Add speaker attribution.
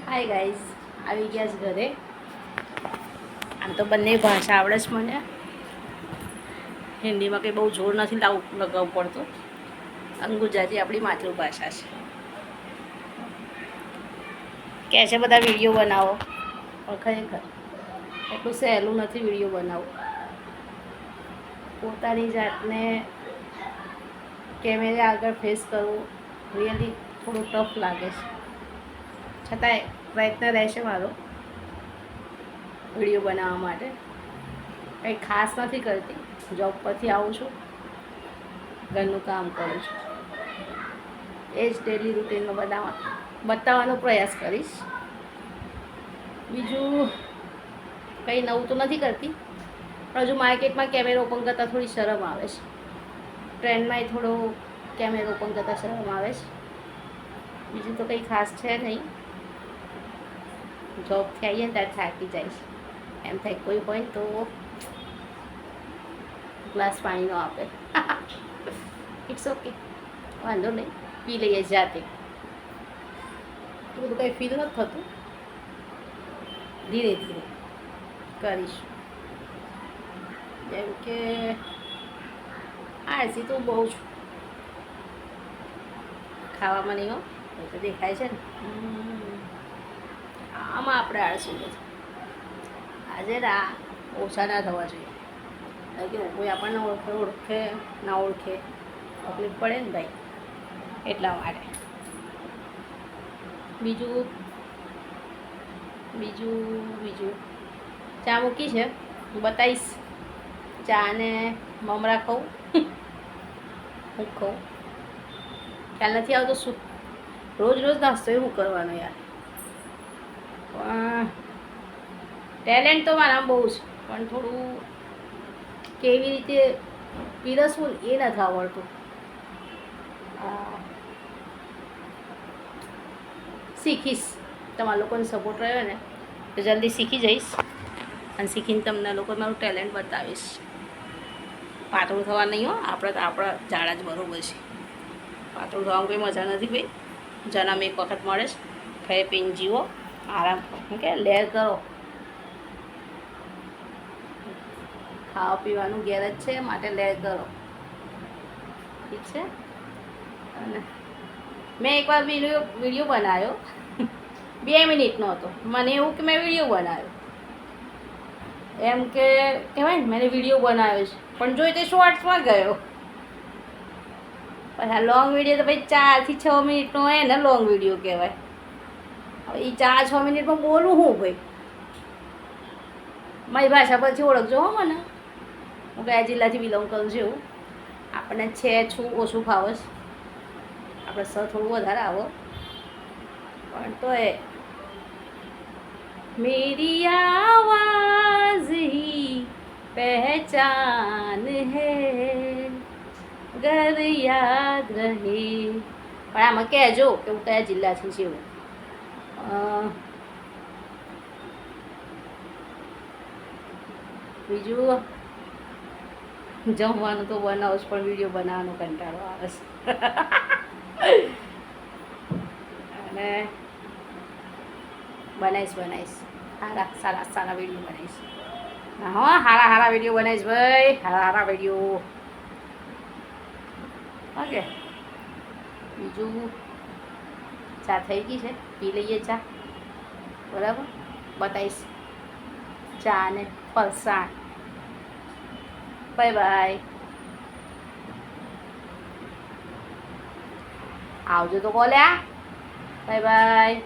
Speaker 1: Hi guys, આવી ગયા છે ઘરે. આમ તો બંને ભાષા આવડે છે મને. હિન્દીમાં કંઈ બહુ જોર નથી લગાવવું પડતું. અને ગુજરાતી આપણી માતૃભાષા છે. કહે છે બધા વિડીયો બનાવો, પણ ખરેખર એટલું સહેલું નથી વિડીયો બનાવવું. પોતાની જાતને કેમેરા આગળ ફેસ કરવું રિયલી થોડું ટફ લાગે છે. છતાંય પ્રયત્ન રહેશે મારો વિડીયો બનાવવા માટે. કંઈ ખાસ નથી કરતી. જોબ પરથી આવું છું, ઘરનું કામ કરું છું, એ જ ડેલી રૂટીનમાં બતાવવાનો પ્રયાસ કરીશ. બીજું કંઈ નવું તો નથી કરતી, પણ હજુ માર્કેટમાં કેમેરો ઓપન કરતાં થોડી શરમ આવે છે. ટ્રેન્ડમાંય થોડો કેમેરો ઓપન કરતાં શરમ આવે છે. બીજું તો કંઈ ખાસ છે નહીં. જોબથી આવીએ ને ત્યારે થાકી જાય છે. એમ થાય કોઈ હોય તો ગ્લાસ પાણીનો આપે. ઇટ્સ ઓકે, વાંધો નહીં, પી લઈએ જાતે. બધું કંઈ ફીલ નથી થતું. ધીરે ધીરે કરીશું. જેમ કે આળસી તો બહુ છું. ખાવામાં નહીં હો, એ તો દેખાય છે ને. આમાં આપણે આળસી નથી. આજે ઓછા ના થવા જોઈએ. કારણ કે કોઈ આપણને ઓળખે ના ઓળખે તકલીફ પડે ને ભાઈ, એટલા માટે. બીજું ચા મૂકી છે, હું બતાવીશ. ચા ને મમરા ખાઉં, હું ખાઉં ખ્યાલ નથી આવતો. શું રોજ રોજ નાસ્તો એવું કરવાનો યાર. પણ ટેલેન્ટ તો મારામાં બહુ છે, પણ થોડું કેવી રીતે પીરસવું એ નથી આવડતું. શીખીશ. તમારા લોકોનો સપોર્ટ રહ્યો ને તો જલ્દી શીખી જઈશ, અને શીખીને તમને લોકો મારું ટેલેન્ટ બતાવીશ. પાતળું થવા નહીં હો, આપણે તો આપણા જાડા જ બરાબર છે. પાતળું થવામાં કોઈ મજા નથી ભાઈ. જન્મ એક વખત મળે છે, ખાઈ પીને જીવો, આરામ કે લેર કરો. ખાવા પીવાનું ઘેર જ છે, માટે લેર કરો, ઠીક છે. અને મેં એકવાર વિડીયો બનાવ્યો, 2 મિનિટનો હતો. મને એવું કે મેં વિડીયો બનાવ્યો, એમ કે કહેવાય ને મેં વિડીયો બનાવ્યો છે, પણ જોઈ તે શોર્ટ્સમાં ગયો. પછી આ લોંગ વિડીયો તો ભાઈ 4 થી 6 મિનિટનો હોય ને લોંગ વિડીયો કહેવાય. હવે એ 4-6 મિનિટમાં બોલું હું ભાઈ? મારી ભાષા પરથી ઓળખજો હો મને. હું કયા જિલ્લાથી બિલોંગ કરું છું એવું. આપણને છું ઓછું ફાવે છે, આપણે થોડું વધારે આવો, પણ તો એ मेरी आवाज़ ही पहचान है, घर યાદ રહે. પણ આમાં કહેજો કે હું કયા જિલ્લાથી છું. બીજું જમવાનું તો બનાવું છું, પણ વિડીયો બનાવવાનો કંટાળો આવે છે. અને બનાવીશ સારા વિડીયો બનાવીશ. હા, સારા વિડીયો બનાવીશ ભાઈ, સારા વિડીયો. ઓકે. બીજું ચા થઈ ગઈ છે, પી લઈએ ચા, બરાબર. બતાવીશ ચા ને ફરસાણ. Bye bye. આવજો તો બોલ્યા. Bye bye.